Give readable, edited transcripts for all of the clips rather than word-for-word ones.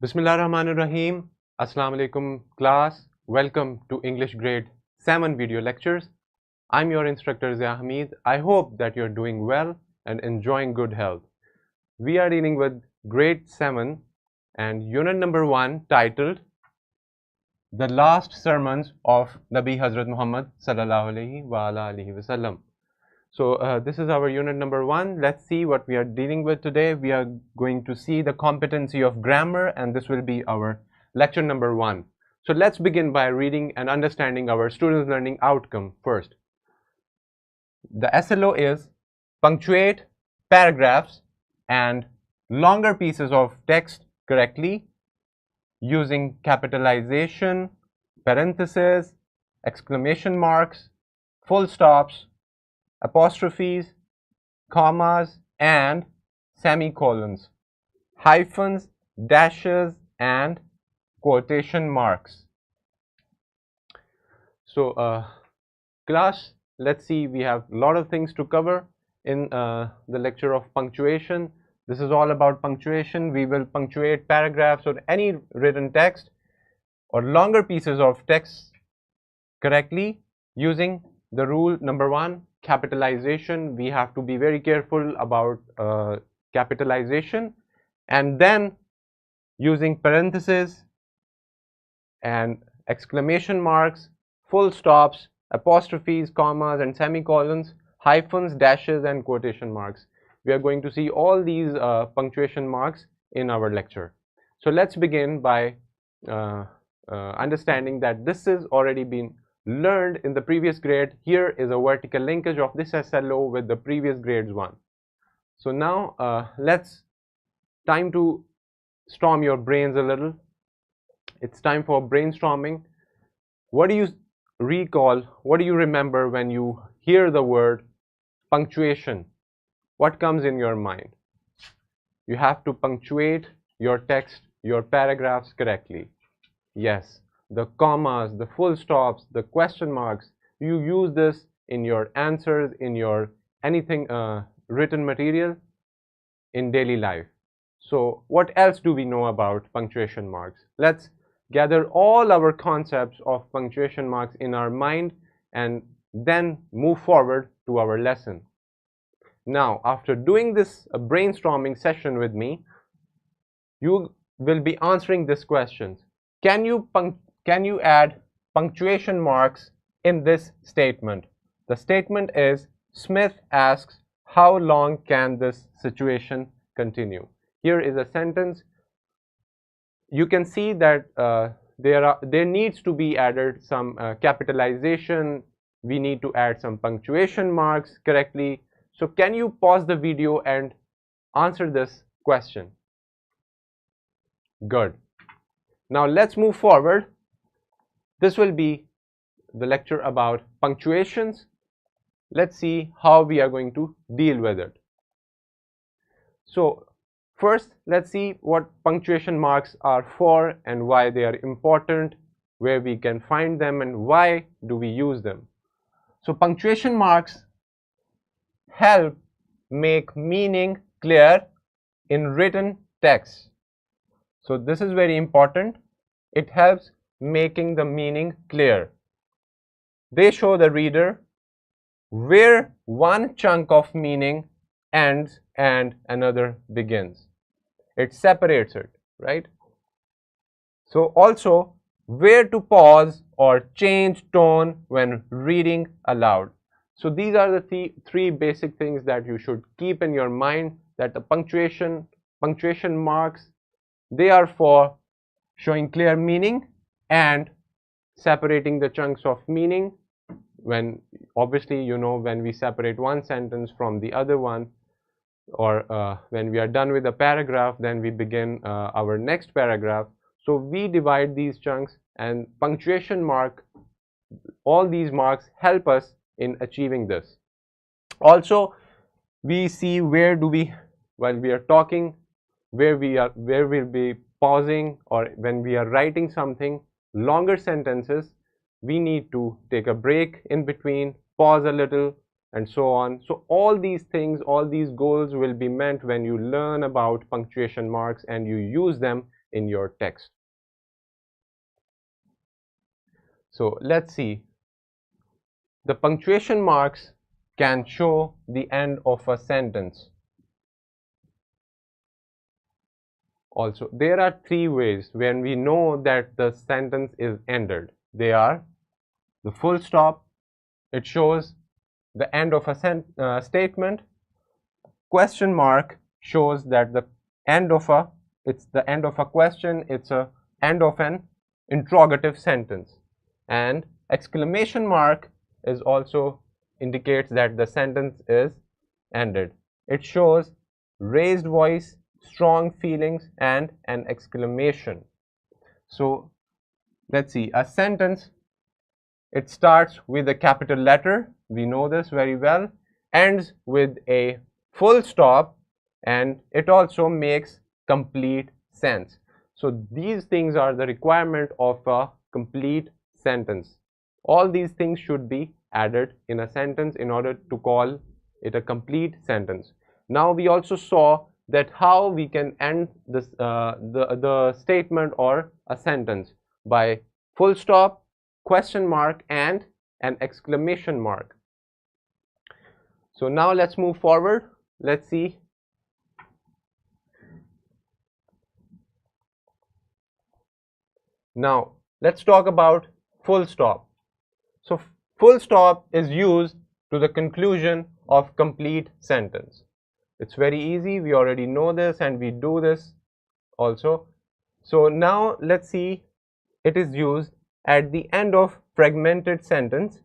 Bismillahirrahmanirrahim. Assalamu alaikum class. Welcome to English grade 7 video lectures. I'm your instructor Zia Hamid. I hope that you're doing well and enjoying good health. We are dealing with grade 7 and unit number 1 titled The Last Sermons of Nabi Hazrat Muhammad sallallahu alaihi wasallam. So this is our unit number 1. Let's see what we are dealing with today. We are going to see the competency of grammar, and this will be our lecture number 1. So let's begin by reading and understanding our students' learning outcome first. The SLO is punctuate paragraphs and longer pieces of text correctly using capitalization, parentheses, exclamation marks, full stops, apostrophes, commas, and semicolons, hyphens, dashes, and quotation marks. So, class, let's see, we have a lot of things to cover in the lecture of punctuation. This is all about punctuation. We will punctuate paragraphs or any written text or longer pieces of text correctly using the rule number 1, capitalization. We have to be very careful about capitalization, and then using parentheses and exclamation marks, full stops, apostrophes, commas, and semicolons, hyphens, dashes, and quotation marks. We are going to see all these punctuation marks in our lecture. So let's begin by understanding that this has already been learned in the previous grade. Here is a vertical linkage of this SLO with the previous grades 1. So now let's time to storm your brains a little. It's time for brainstorming. What do you recall? What do you remember when you hear the word punctuation? What comes in your mind? You have to punctuate your text, your paragraphs correctly. Yes, the commas, the full stops, the question marks, you use this in your answers, in your anything written material in daily life. So what else do we know about punctuation marks? Let's gather all our concepts of punctuation marks in our mind and then move forward to our lesson. Now, after doing this brainstorming session with me, you will be answering these questions. Can you add punctuation marks in this statement? The statement is, Smith asks, how long can this situation continue? Here is a sentence. You can see that there needs to be added some capitalization. We need to add some punctuation marks correctly. So can you pause the video and answer this question? Good. Now let's move forward. This will be the lecture about punctuations. Let's see how we are going to deal with it. So first, let's see what punctuation marks are for and why they are important, where we can find them, and why do we use them. So punctuation marks help make meaning clear in written text. So this is very important. It helps making the meaning clear. They show the reader where one chunk of meaning ends and another begins. It separates it, right? So also where to pause or change tone when reading aloud. So these are the three basic things that you should keep in your mind, that the punctuation marks, they are for showing clear meaning and separating the chunks of meaning. When obviously, you know, when we separate one sentence from the other one, or when we are done with a paragraph, then we begin our next paragraph. So we divide these chunks, and punctuation mark, all these marks help us in achieving this. Also, we see where do we, while we are talking, where we'll be pausing, or when we are writing something, longer sentences, we need to take a break in between, pause a little, and so on. So all these things, all these goals will be met when you learn about punctuation marks and you use them in your text. So let's see. The punctuation marks can show the end of a sentence. Also, there are three ways when we know that the sentence is ended. They are the full stop, it shows the end of a statement. Question mark shows that the end of a, it's the end of a question, it's a end of an interrogative sentence. And exclamation mark is also indicates that the sentence is ended. It shows raised voice, strong feelings, and an exclamation. So let's see, a sentence, it starts with a capital letter, we know this very well, ends with a full stop, and it also makes complete sense. So these things are the requirement of a complete sentence. All these things should be added in a sentence in order to call it a complete sentence. Now we also saw that how we can end this the statement or a sentence by full stop, question mark, and an exclamation mark. So now let's move forward. Let's see. Now let's talk about full stop. So full stop is used to the conclusion of complete sentence. It's very easy, we already know this and we do this also. So now let's see, it is used at the end of fragmented sentence.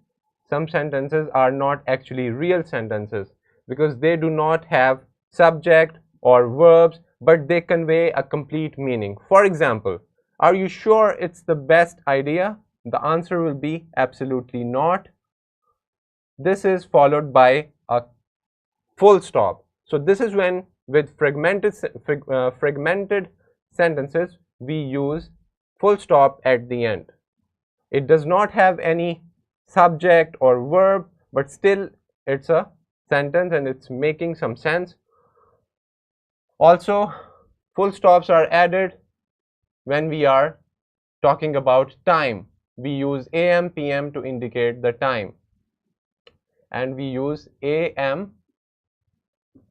Some sentences are not actually real sentences because they do not have subject or verbs, but they convey a complete meaning. For example, are you sure it's the best idea? The answer will be absolutely not. This is followed by a full stop. So this is when with fragmented sentences we use full stop at the end. It does not have any subject or verb, but still it's a sentence and it's making some sense. Also, full stops are added when we are talking about time. We use AM, PM to indicate the time, and we use AM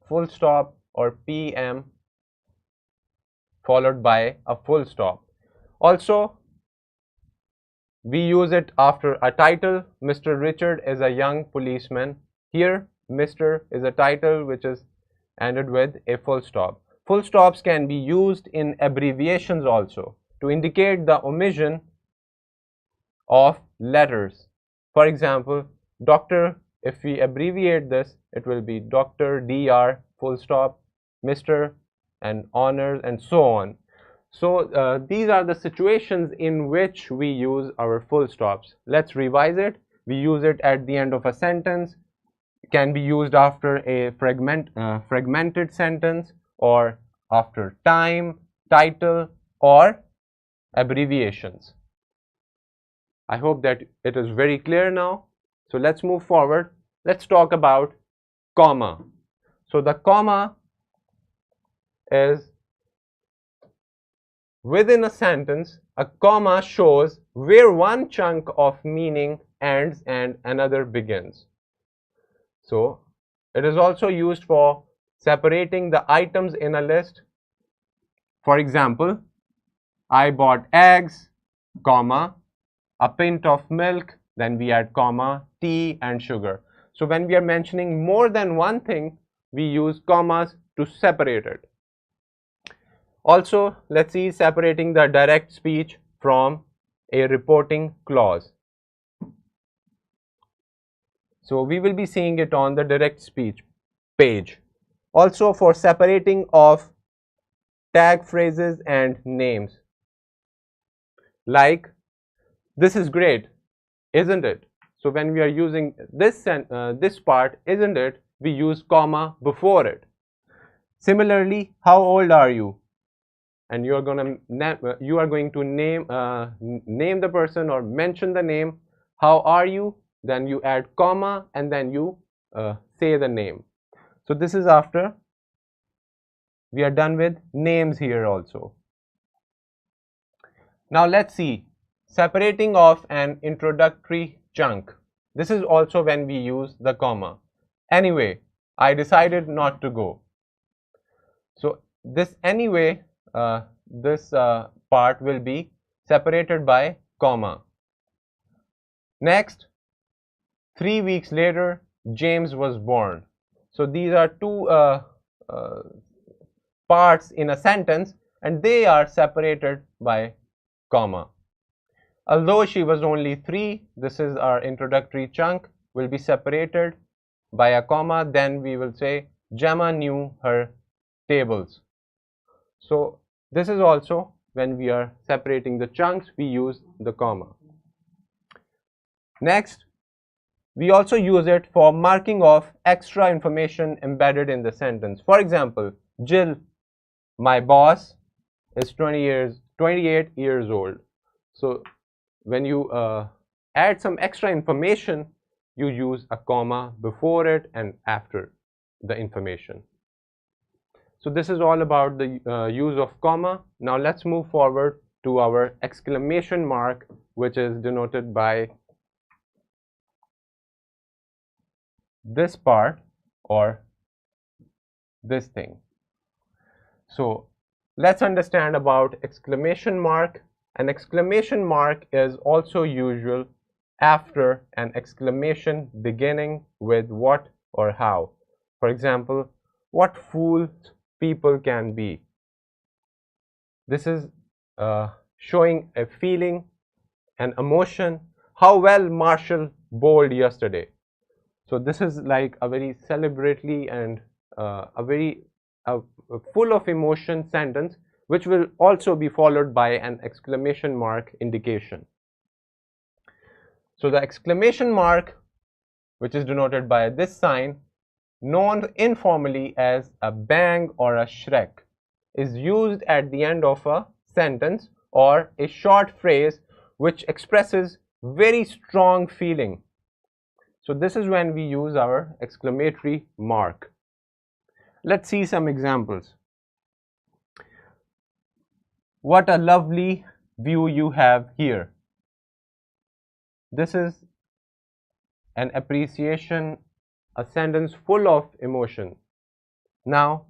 full stop or PM followed by a full stop. Also, we use it after a title. Mr. Richard is a young policeman. Here, Mr. is a title which is ended with a full stop. Full stops can be used in abbreviations also to indicate the omission of letters. For example, Dr. If we abbreviate this, it will be Dr. Dr. full stop, Mr. and honors and so on. So these are the situations in which we use our full stops. Let's revise it. We use it at the end of a sentence. It can be used after a fragmented sentence, or after time, title, or abbreviations. I hope that it is very clear now. So let's move forward. Let's talk about comma. So the comma is within a sentence. A comma shows where one chunk of meaning ends and another begins. So it is also used for separating the items in a list. For example, I bought eggs, comma, a pint of milk, then we add comma, tea and sugar. So when we are mentioning more than one thing, we use commas to separate it. Also, let's see separating the direct speech from a reporting clause. So we will be seeing it on the direct speech page. Also for separating of tag phrases and names. Like, this is great, isn't it? So when we are using this part, isn't it, we use comma before it. Similarly, how old are you? And you are going to name the person or mention the name. How are you? Then you add comma and then you say the name. So this is after we are done with names here also. Now let's see, separating off an introductory chunk. This is also when we use the comma. Anyway, I decided not to go. So this anyway, this part will be separated by comma. Next, 3 weeks later, James was born. So these are two parts in a sentence, and they are separated by comma. Although she was only 3, this is our introductory chunk, will be separated by a comma. Then we will say Gemma knew her tables. So this is also when we are separating the chunks, we use the comma. Next, we also use it for marking off extra information embedded in the sentence. For example, Jill, my boss, is 28 years old. So when you add some extra information, you use a comma before it and after the information. So this is all about the use of comma. Now let's move forward to our exclamation mark, which is denoted by this part or this thing. So let's understand about exclamation mark. An exclamation mark is also usual after an exclamation beginning with what or how. For example, what fools people can be. This is showing a feeling, an emotion. How well Marshall bowled yesterday. So this is like a very celebratory and a very full of emotion sentence, which will also be followed by an exclamation mark indication. So the exclamation mark, which is denoted by this sign, known informally as a bang or a shrek, is used at the end of a sentence or a short phrase which expresses very strong feeling. So this is when we use our exclamatory mark. Let's see some examples. What a lovely view you have here. This is an appreciation, a sentence full of emotion. Now,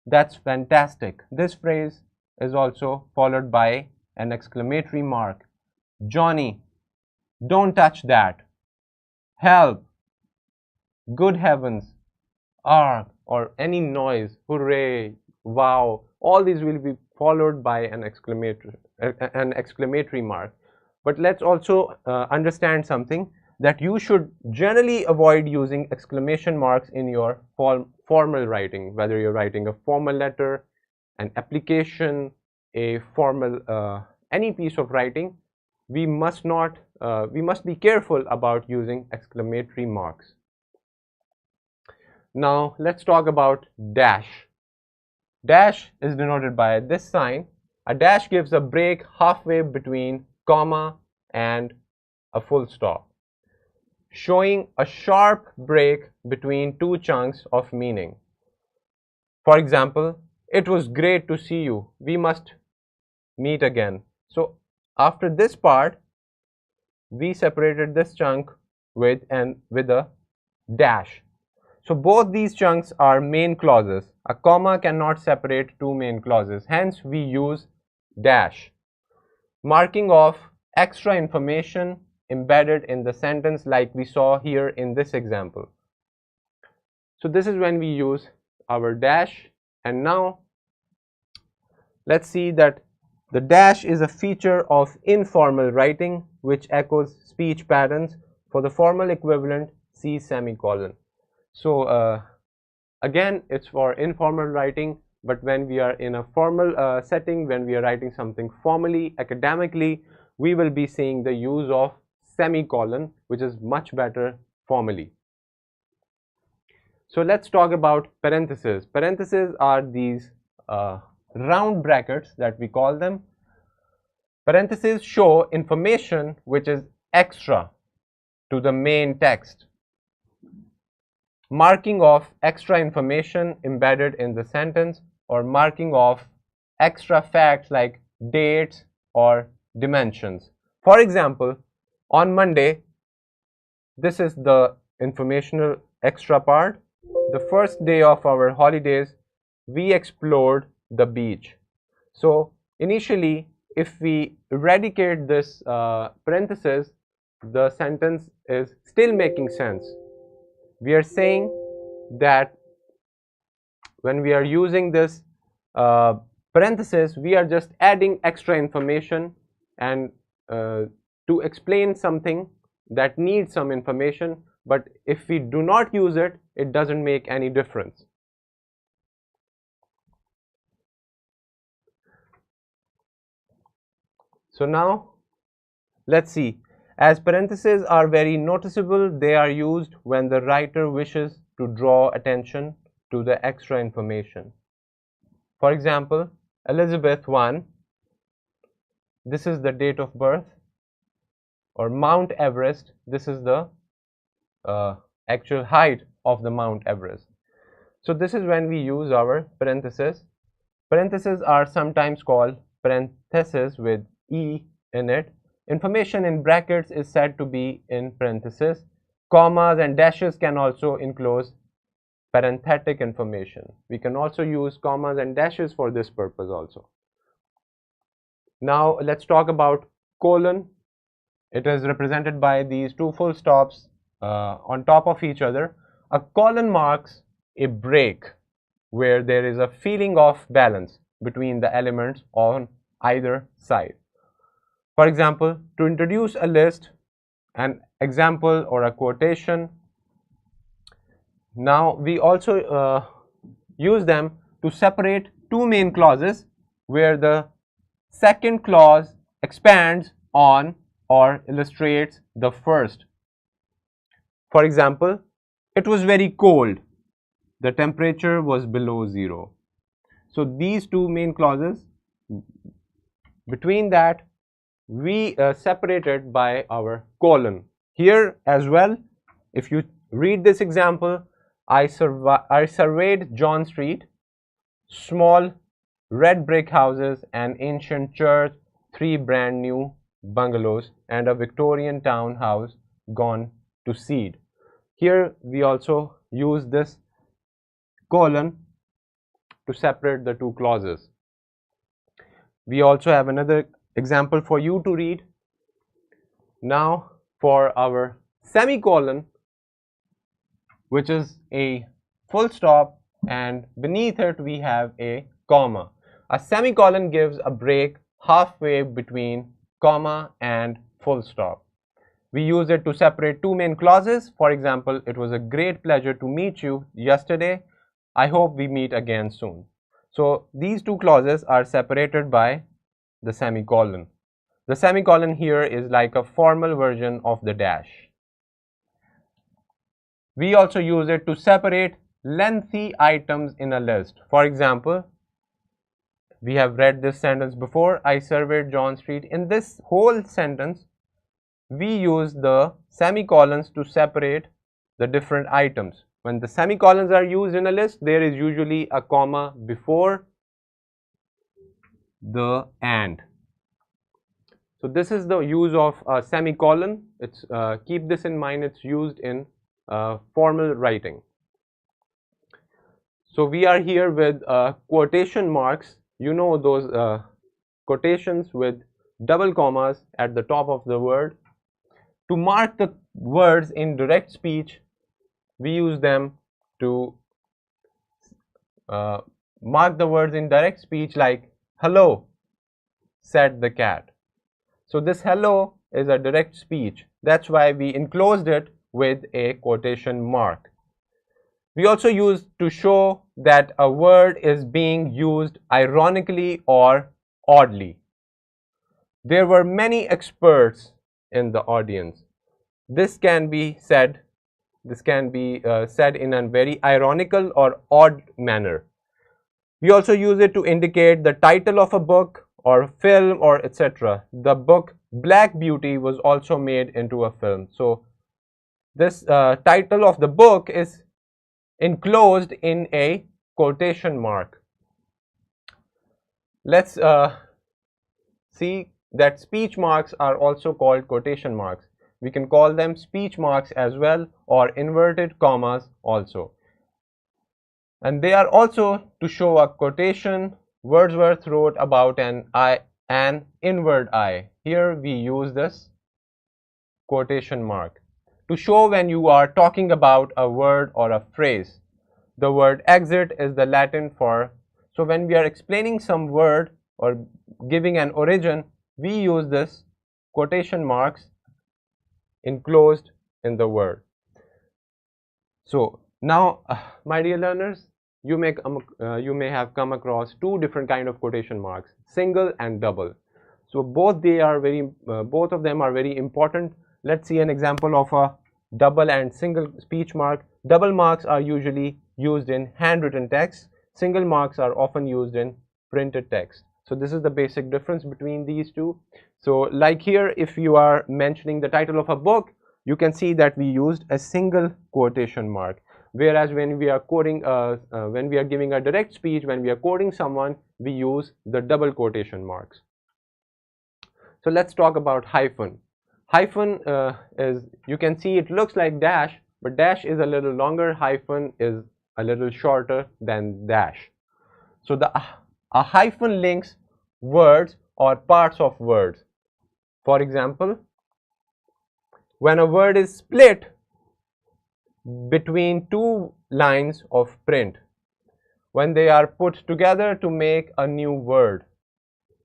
that's fantastic. This phrase is also followed by an exclamatory mark. Johnny, don't touch that. Help, good heavens, arg, or any noise, hooray, wow, all these will be followed by an exclamatory mark. But let's also understand something, that you should generally avoid using exclamation marks in your formal writing, whether you're writing a formal letter, an application, a formal, any piece of writing. We must be careful about using exclamatory marks. Now let's talk about dash. Dash is denoted by this sign. A dash gives a break halfway between comma and a full stop, showing a sharp break between two chunks of meaning. For example, it was great to see you. We must meet again. So after this part, we separated this chunk with a dash. So both these chunks are main clauses. A comma cannot separate two main clauses. Hence, we use dash. Marking off extra information embedded in the sentence, like we saw here in this example. So this is when we use our dash. And now let's see that the dash is a feature of informal writing which echoes speech patterns. For the formal equivalent, see semicolon. So again, it's for informal writing, but when we are in a formal setting, when we are writing something formally, academically, we will be seeing the use of semicolon, which is much better formally. So let's talk about parentheses. Parentheses are these round brackets that we call them. Parentheses show information which is extra to the main text. Marking off extra information embedded in the sentence, or marking off extra facts like dates or dimensions. For example, on Monday, this is the informational extra part. The first day of our holidays, we explored the beach. So initially, if we eradicate this parenthesis, the sentence is still making sense. We are saying that when we are using this parenthesis, we are just adding extra information and to explain something that needs some information, but if we do not use it, it doesn't make any difference. So now let's see. As parentheses are very noticeable, they are used when the writer wishes to draw attention to the extra information. For example, Elizabeth 1, this is the date of birth, or Mount Everest, this is the actual height of the Mount Everest. So this is when we use our parentheses. Parentheses are sometimes called parentheses with E in it. Information in brackets is said to be in parentheses. Commas and dashes can also enclose parenthetic information. We can also use commas and dashes for this purpose also. Now let's talk about colon. It is represented by these two full stops on top of each other. A colon marks a break where there is a feeling of balance between the elements on either side. For example, to introduce a list, an example or a quotation. Now we also use them to separate two main clauses where the second clause expands on or illustrates the first. For example, it was very cold. The temperature was below 0. So these two main clauses, between that we separated by our colon. Here as well, if you read this example, I surveyed John Street, small red brick houses, an ancient church, 3 brand new bungalows, and a Victorian townhouse gone to seed. Here we also use this colon to separate the two clauses. We also have another example for you to read. Now for our semicolon, which is a full stop, and beneath it we have a comma. A semicolon gives a break halfway between comma and full stop. We use it to separate two main clauses. For example, it was a great pleasure to meet you yesterday. I hope we meet again soon. So these two clauses are separated by the semicolon. The semicolon here is like a formal version of the dash. We also use it to separate lengthy items in a list. For example, we have read this sentence before, I surveyed John Street. In this whole sentence, we use the semicolons to separate the different items. When the semicolons are used in a list, there is usually a comma before the and. So this is the use of a semicolon. It's keep this in mind, it's used in formal writing. So we are here with quotation marks. You know those quotations with double commas at the top of the word. To mark the words in direct speech, we use them to mark the words in direct speech, like hello, said the cat. So this hello is a direct speech. That's why we enclosed it with a quotation mark. We also use to show that a word is being used ironically or oddly. There were many experts in the audience. This can be said in a very ironical or odd manner. We also use it to indicate the title of a book or film or etc. The book Black Beauty was also made into a film. So this title of the book is enclosed in a quotation mark. Let's see that speech marks are also called quotation marks. We can call them speech marks as well, or inverted commas also. And they are also to show a quotation. Wordsworth wrote about an inward eye. Here we use this quotation mark to show when you are talking about a word or a phrase. The word exit is the Latin for, so when we are explaining some word or giving an origin, we use this quotation marks enclosed in the word. So now, my dear learners, you may have come across two different kind of quotation marks, single and double. So both of them are very important. Let's see an example of a double and single speech mark. Double marks are usually used in handwritten text. Single marks are often used in printed text. So this is the basic difference between these two. So like here, if you are mentioning the title of a book, you can see that we used a single quotation mark. Whereas when we are quoting, when we are giving a direct speech, when we are quoting someone, we use the double quotation marks. So let's talk about hyphen. Hyphen is, you can see it looks like dash, but dash is a little longer, hyphen is a little shorter than dash. So a hyphen links words or parts of words. For example, when a word is split between two lines of print, when they are put together to make a new word.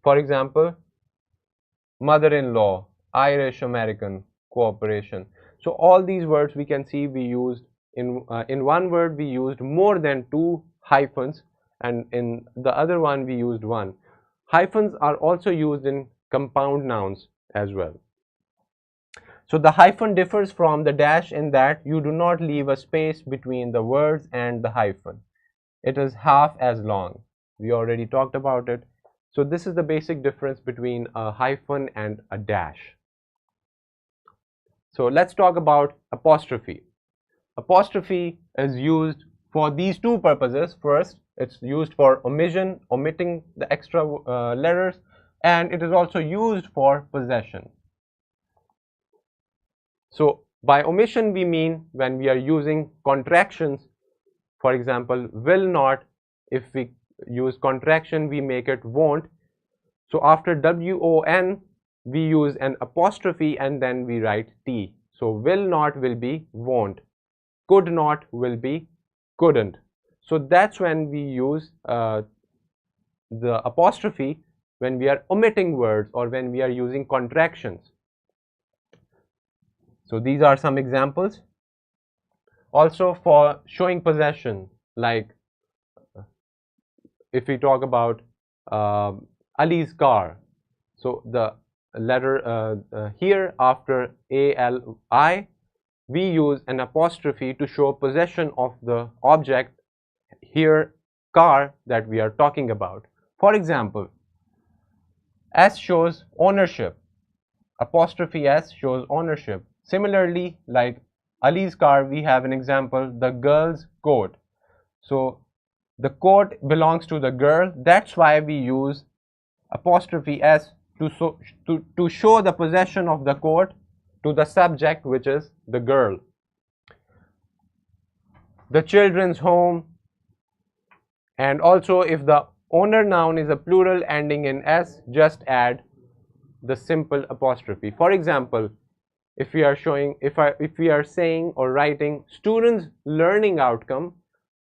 For example, mother-in-law, Irish American, cooperation. So all these words we can see we used in one word we used more than two hyphens, and in the other one we used one. Hyphens are also used in compound nouns as well. So the hyphen differs from the dash in that you do not leave a space between the words and the hyphen. It is half as long. We already talked about it. So this is the basic difference between a hyphen and a dash. So let's talk about apostrophe. Apostrophe is used for these two purposes. First, it's used for omission, omitting the extra letters, and it is also used for possession. So by omission we mean when we are using contractions. For example, will not, if we use contraction we make it won't. So after WON we use an apostrophe and then we write T. So will not will be won't, could not will be couldn't. So that's when we use the apostrophe when we are omitting words or when we are using contractions. So these are some examples. Also for showing possession, like if we talk about Ali's car, so the letter here after ALI, we use an apostrophe to show possession of the object, here car, that we are talking about. For example, S shows ownership, apostrophe S shows ownership. Similarly, like Ali's car, we have an example, the girl's coat. So the coat belongs to the girl, that's why we use apostrophe S to show the possession of the coat to the subject, which is the girl. The children's home, and also if the owner noun is a plural ending in S, just add the simple apostrophe. For example, if we are showing, if we are saying or writing students' learning outcome,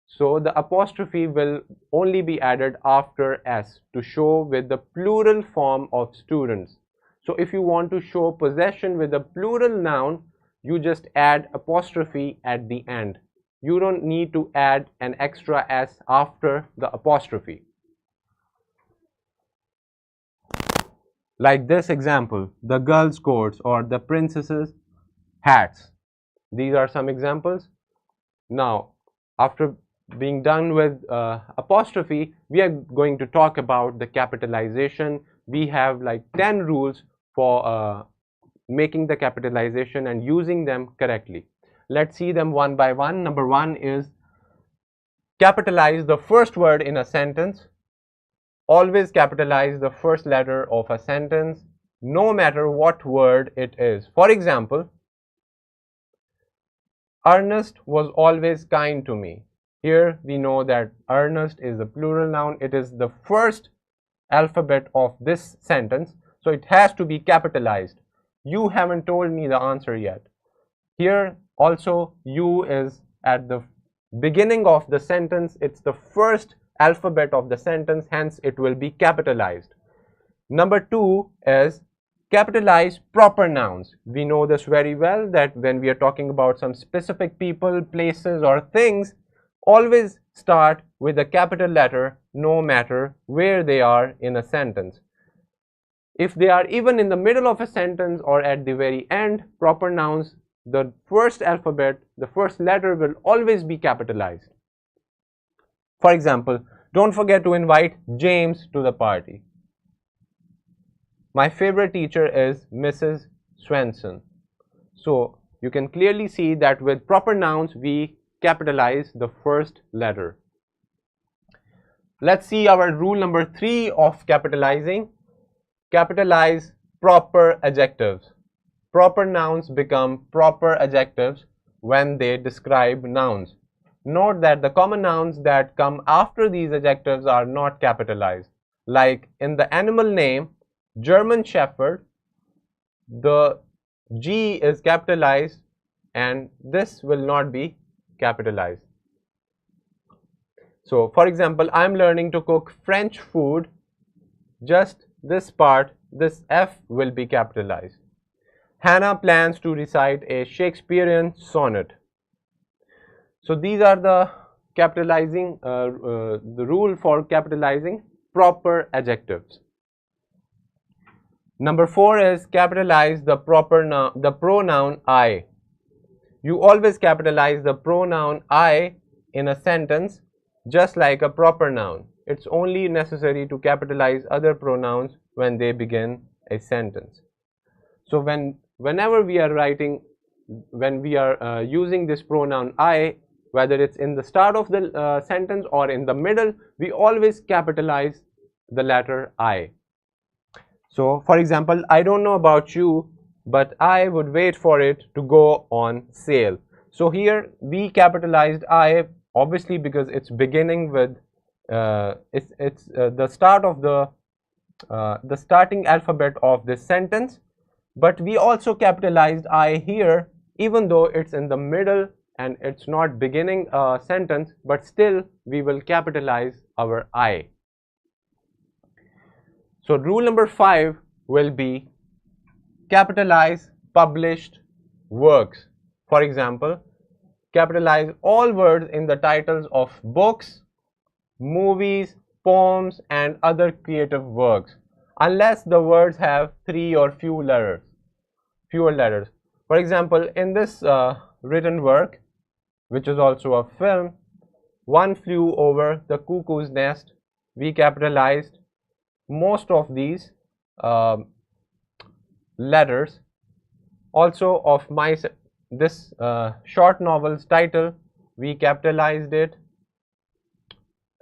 so the apostrophe will only be added after S to show with the plural form of students. So if you want to show possession with a plural noun, you just add apostrophe at the end. You don't need to add an extra S after the apostrophe. Like this example, the girls' coats or the princesses' hats. These are some examples. Now, after being done with apostrophe, we are going to talk about the capitalization. We have like 10 rules for making the capitalization and using them correctly. Let's see them one by one. Number one is capitalize the first word in a sentence. Always capitalize the first letter of a sentence. no matter what word it is. For example, Ernest was always kind to me. Here we know that Ernest is a plural noun. It is the first alphabet of this sentence, so it has to be capitalized. You haven't told me the answer yet. Here also U is at the beginning of the sentence. It's the first alphabet of the sentence, hence it will be capitalized. Number 2 is capitalize proper nouns. We know this very well, that when we are talking about some specific people, places or things, always start with a capital letter no matter where they are in a sentence. If they are even in the middle of a sentence or at the very end, proper nouns, the first alphabet, the first letter will always be capitalized. For example, don't forget to invite James to the party. My favorite teacher is Mrs. Swenson. So you can clearly see that with proper nouns we capitalize the first letter. Let's see our rule number 3 of capitalizing. Capitalize proper adjectives. Proper nouns become proper adjectives when they describe nouns. Note that the common nouns that come after these adjectives are not capitalized. Like in the animal name German Shepherd, the G is capitalized and this will not be capitalized. So for example, I am learning to cook French food. Just this part, this F will be capitalized. Hannah plans to recite a Shakespearean sonnet. So these are the capitalizing, the rule for capitalizing proper adjectives. Number 4 is capitalize the pronoun I. You always capitalize the pronoun I in a sentence just like a proper noun. It's only necessary to capitalize other pronouns when they begin a sentence. So whenever we are writing, when we are using this pronoun I, whether it's in the start of the sentence or in the middle, we always capitalize the letter I. So for example, I don't know about you, but I would wait for it to go on sale. So here we capitalized I, obviously because it's beginning with it's the start of the starting alphabet of this sentence, but we also capitalized I here even though it's in the middle and it's not beginning a sentence, but still we will capitalize our I. So rule number 5 will be capitalize published works. For example, capitalize all words in the titles of books, movies, poems and other creative works unless the words have 3 or fewer letters. For example, in this written work, which is also a film, One Flew Over the Cuckoo's Nest, we capitalized most of these letters. Also of this short novel's title, we capitalized it,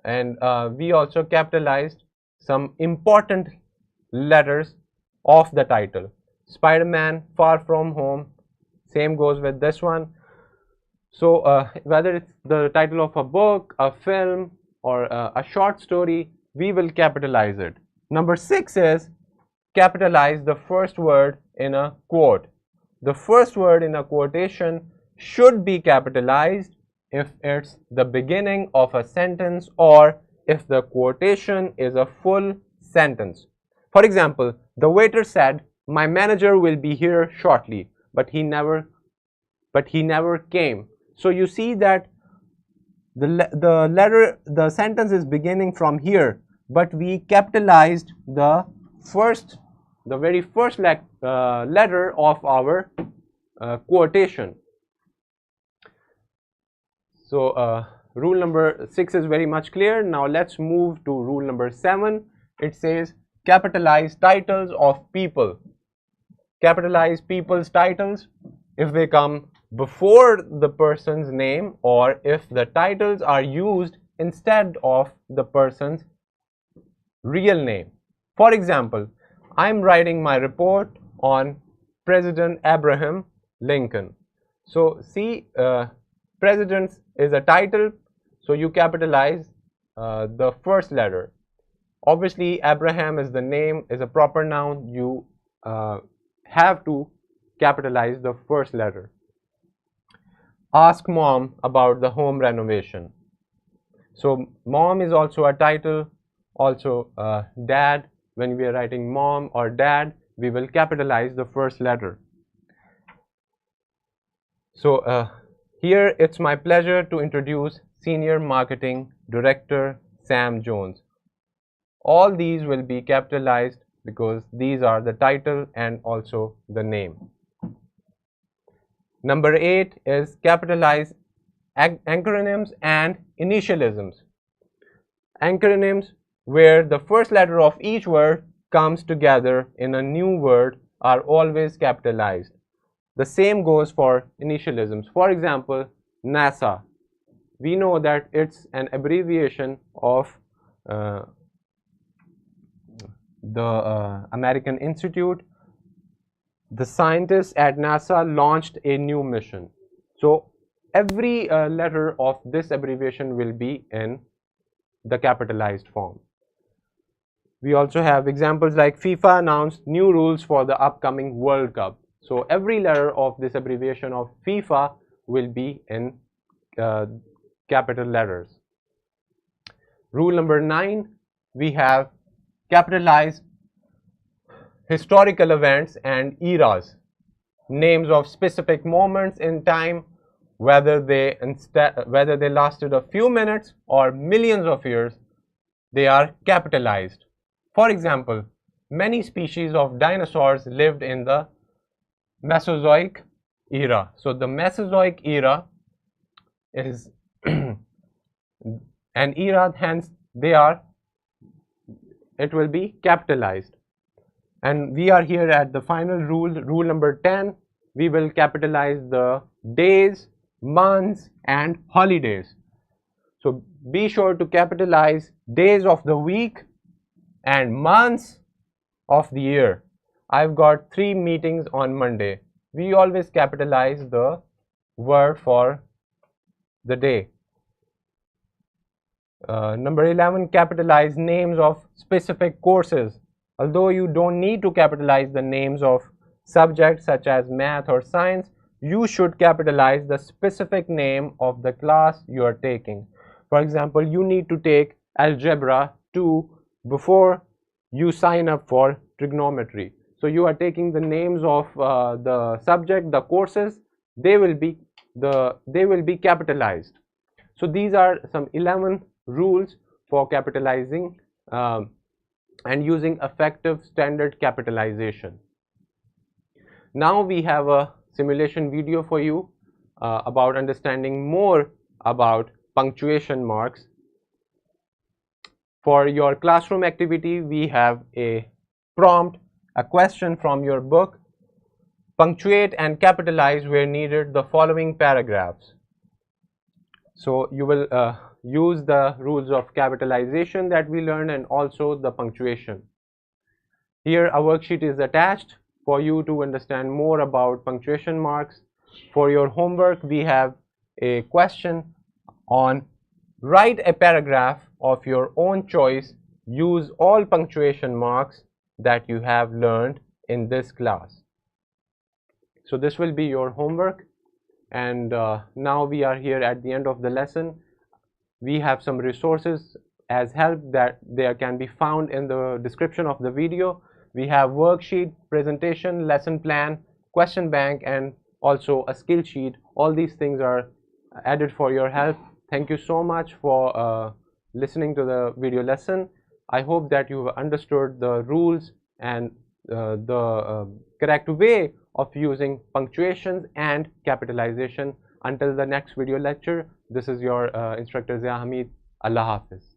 and we also capitalized some important letters of the title. Spider-Man, Far From Home, same goes with this one. So whether it's the title of a book, a film or a short story, we will capitalize it. Number 6 is capitalize the first word in a quote. The first word in a quotation should be capitalized if it's the beginning of a sentence or if the quotation is a full sentence. For example, the waiter said, "My manager will be here shortly," but he never came. So you see that the sentence is beginning from here, but we capitalized the very first letter of our quotation. So rule number 6 is very much clear. Now let's move to rule number 7. It says capitalize titles of people. Capitalize people's titles if they come before the person's name or if the titles are used instead of the person's real name. For example, I'm writing my report on President Abraham Lincoln. So see, President is a title, so you capitalize the first letter. Obviously, Abraham is the name, is a proper noun. You have to capitalize the first letter. Ask mom about the home renovation. So mom is also a title, also dad. When we are writing mom or dad, we will capitalize the first letter. So here it's my pleasure to introduce Senior Marketing Director Sam Jones. All these will be capitalized because these are the title and also the name. Number 8 is capitalize acronyms and initialisms. Acronyms where the first letter of each word comes together in a new word are always capitalized. The same goes for initialisms. For example, NASA. We know that it's an abbreviation of the American Institute. The scientists at NASA launched a new mission. So every letter of this abbreviation will be in the capitalized form. We also have examples like FIFA announced new rules for the upcoming World Cup. So every letter of this abbreviation of FIFA will be in capital letters. Rule number 9, we have capitalized historical events and eras, names of specific moments in time, whether they lasted a few minutes or millions of years, they are capitalized. For example, many species of dinosaurs lived in the Mesozoic era. So the Mesozoic era is an era, hence it will be capitalized. And we are here at the final rule number 10. We will capitalize the days, months and holidays. So be sure to capitalize days of the week and months of the year. I've got 3 meetings on Monday. We always capitalize the word for the day. Number 11, capitalize names of specific courses. Although you don't need to capitalize the names of subjects such as math or science, you should capitalize the specific name of the class you are taking. For example, you need to take Algebra 2 before you sign up for trigonometry. So you are taking the names of the subject, the courses, they will be capitalized. So these are some 11 rules for capitalizing and using effective standard capitalization. Now we have a simulation video for you about understanding more about punctuation marks. For your classroom activity, we have a prompt, a question from your book. Punctuate and capitalize where needed the following paragraphs. So you will use the rules of capitalization that we learned and also the punctuation. Here a worksheet is attached for you to understand more about punctuation marks. For your homework, we have a question on write a paragraph of your own choice. Use all punctuation marks that you have learned in this class. So this will be your homework, and now we are here at the end of the lesson. We have some resources as help that there can be found in the description of the video. We have worksheet, presentation, lesson plan, question bank and also a skill sheet. All these things are added for your help. Thank you so much for listening to the video lesson. I hope that you have understood the rules and the correct way of using punctuations and capitalization. Until the next video lecture, this is your instructor Zia Hamid. Allah Hafiz.